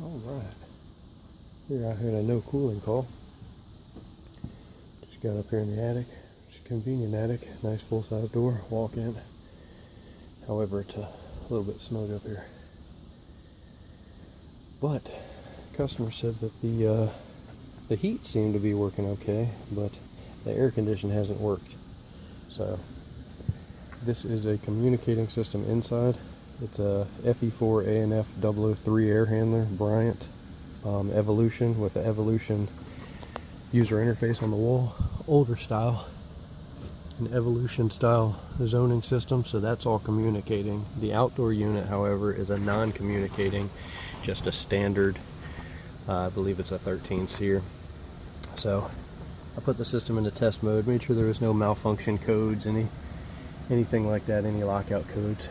Alright, we're out here in a no cooling call. Just got up here in the attic. It's a convenient attic, nice full size door, walk in. However, it's a little bit snug up here. But customer said that the heat seemed to be working okay, but the air condition hasn't worked. So this is a communicating system inside. It's a FE4 ANF 003 air handler, Bryant Evolution, with the Evolution user interface on the wall. Older style, an Evolution style zoning system, so that's all communicating. The outdoor unit, however, is a non-communicating, just a standard, I believe it's a 13 SEER. So I put the system into test mode, made sure there was no malfunction codes, anything like that, any lockout codes,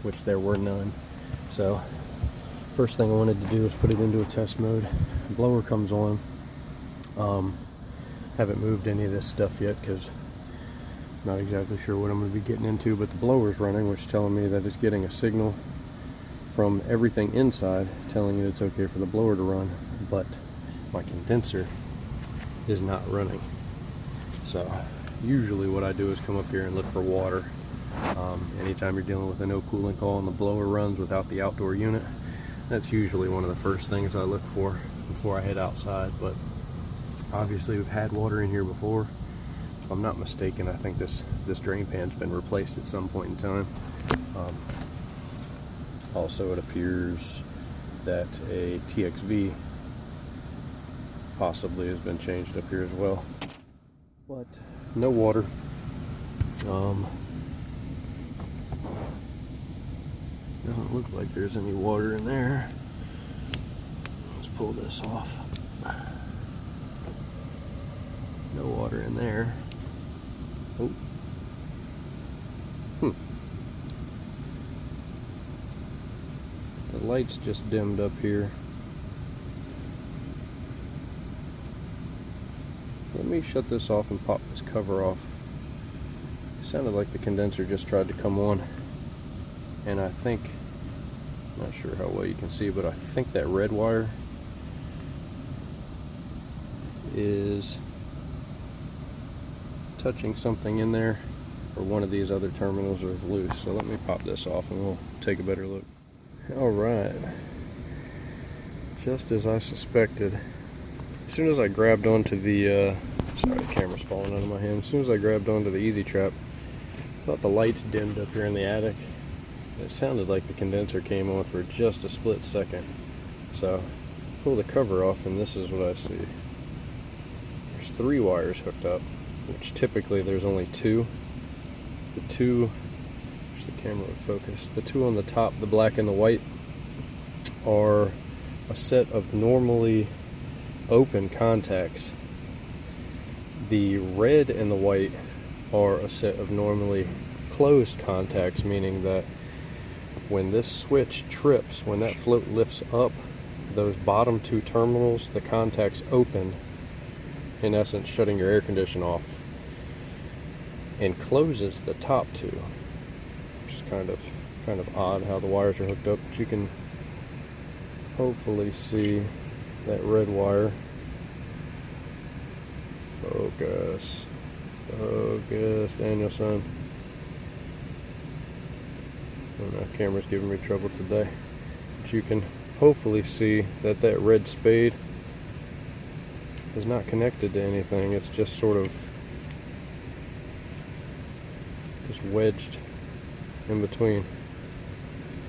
which there were none. So first thing I wanted to do is put it into a test mode. The blower comes on. Haven't moved any of this stuff yet because I'm not exactly sure what I'm going to be getting into, but the blower's running, which is telling me that it's getting a signal from everything inside telling it it's okay for the blower to run, but my condenser is not running. So usually what I do is come up here and look for water. Anytime you're dealing with a no cooling call and the blower runs without the outdoor unit, that's usually one of the first things I look for before I head outside. But obviously we've had water in here before. If I'm not mistaken, I think this drain pan's been replaced at some point in time. Also, it appears that a TXV possibly has been changed up here as well, but no water. Doesn't look like there's any water in there. Let's pull this off. No water in there. Oh. The lights just dimmed up here. Let me shut this off and pop this cover off. It sounded like the condenser just tried to come on. And I think, not sure how well you can see, but I think that red wire is touching something in there, or one of these other terminals is loose. So let me pop this off and we'll take a better look. Alright, just as I suspected, as soon as I grabbed onto the, sorry, the camera's falling out of my hand. As soon as I grabbed onto the Easy Trap, I thought the lights dimmed up here in the attic. It sounded like the condenser came on for just a split second. So pull the cover off and this is what I see. There's 3 wires hooked up, which typically there's only 2. The 2, wish the camera would focus. The 2 on the top, the black and the white, are a set of normally open contacts. The red and the white are a set of normally closed contacts, meaning that when this switch trips, when that float lifts up, those bottom 2 terminals, the contacts open, in essence shutting your air condition off, and closes the top 2, which is kind of odd how the wires are hooked up. But you can hopefully see that red wire. Focus, Danielson. My camera's giving me trouble today. But you can hopefully see that that red spade is not connected to anything. It's just sort of just wedged in between,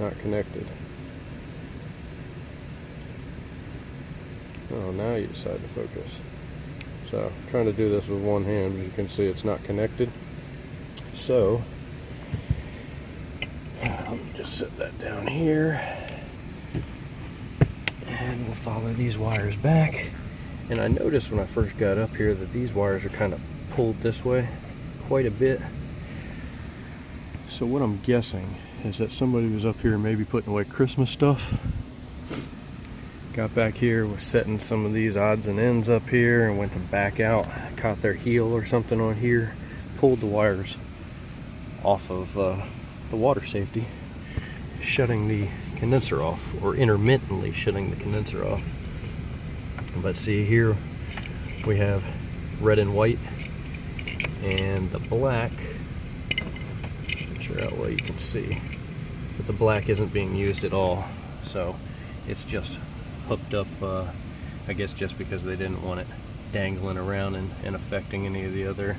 not connected. Oh, now you decide to focus. So I'm trying to do this with one hand, as you can see it's not connected. So let me just set that down here, and we'll follow these wires back. And I noticed when I first got up here that these wires are kind of pulled this way quite a bit. So what I'm guessing is that somebody was up here maybe putting away Christmas stuff, got back here, was setting some of these odds and ends up here, and went to back out, caught their heel or something on here, pulled the wires off of the water safety, shutting the condenser off, or intermittently shutting the condenser off. But see here, we have red and white, and the black, not sure how well you can see, but the black isn't being used at all. So it's just hooked up, I guess just because they didn't want it dangling around and affecting any of the other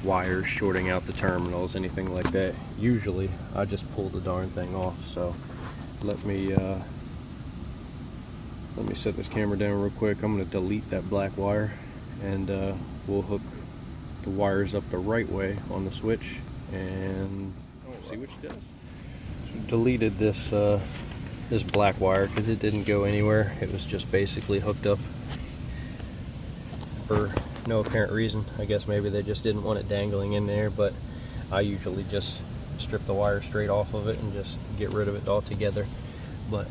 wires, shorting out the terminals, anything like that. Usually I just pull the darn thing off. So let me set this camera down real quick. I'm going to delete that black wire, and we'll hook the wires up the right way on the switch and see what she does. So deleted this this black wire because it didn't go anywhere. It was just basically hooked up for no apparent reason. I guess maybe they just didn't want it dangling in there, but I usually just strip the wire straight off of it and just get rid of it altogether. But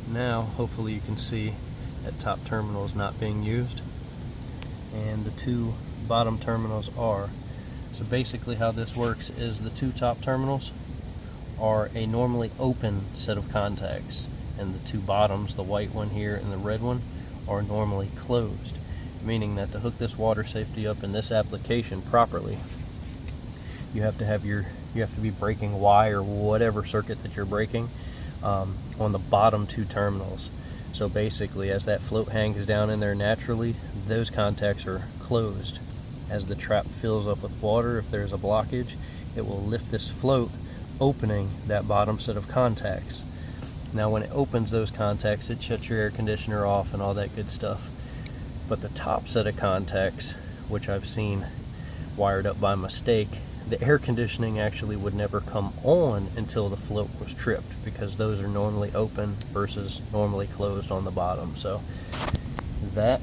now hopefully you can see that top terminal is not being used, and the two bottom terminals are. So basically how this works is the two top terminals are a normally open set of contacts, and the two bottoms, the white one here and the red one, are normally closed, meaning that to hook this water safety up in this application properly, you have to be breaking Y or whatever circuit that you're breaking on the bottom two terminals. So basically, as that float hangs down in there naturally, those contacts are closed. As the trap fills up with water, if there's a blockage, it will lift this float, opening that bottom set of contacts. Now when it opens those contacts, it shuts your air conditioner off and all that good stuff. But the top set of contacts, which I've seen wired up by mistake, the air conditioning actually would never come on until the float was tripped, because those are normally open versus normally closed on the bottom. So that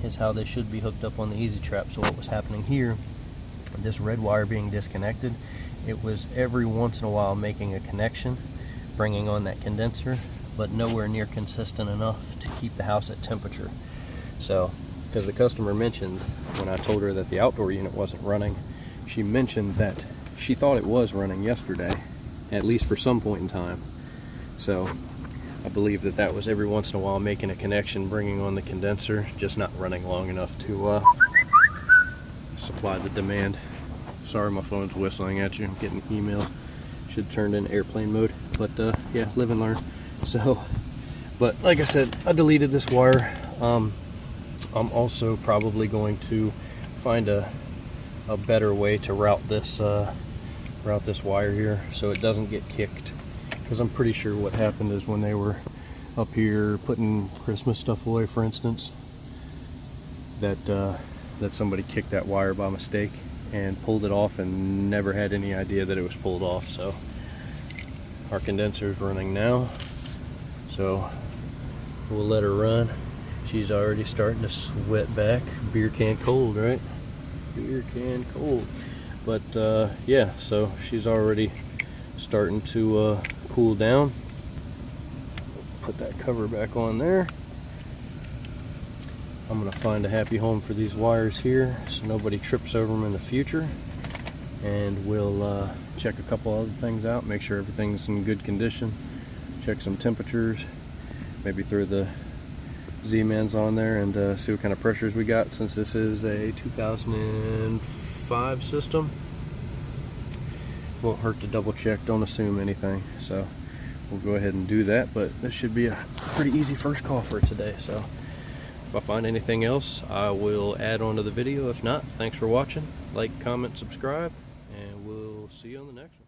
is how they should be hooked up on the Easy Trap. So what was happening here, this red wire being disconnected, it was every once in a while making a connection, bringing on that condenser, but nowhere near consistent enough to keep the house at temperature. So, because the customer mentioned, when I told her that the outdoor unit wasn't running, she mentioned that she thought it was running yesterday, at least for some point in time. So I believe that that was every once in a while making a connection, bringing on the condenser, just not running long enough to supply the demand. Sorry, my phone's whistling at you. I'm getting email. Should have turned in airplane mode, but yeah, live and learn. So, but like I said, I deleted this wire. I'm also probably going to find a better way to route this wire here so it doesn't get kicked, because I'm pretty sure what happened is when they were up here putting Christmas stuff away, for instance, that somebody kicked that wire by mistake and pulled it off and never had any idea that it was pulled off. So our condenser is running now, so we'll let her run. She's already starting to sweat back. Beer can cold, right? Beer can cold. But yeah, so she's already starting to cool down. Put that cover back on there. I'm gonna find a happy home for these wires here so nobody trips over them in the future, and we'll check a couple other things out, make sure everything's in good condition, check some temperatures, maybe throw the Z-mans on there and see what kind of pressures we got, since this is a 2005 system. Won't hurt to double check, don't assume anything. So we'll go ahead and do that, but this should be a pretty easy first call for today. So if I find anything else, I will add on to the video. If not, thanks for watching. Like, comment, subscribe, and we'll see you on the next one.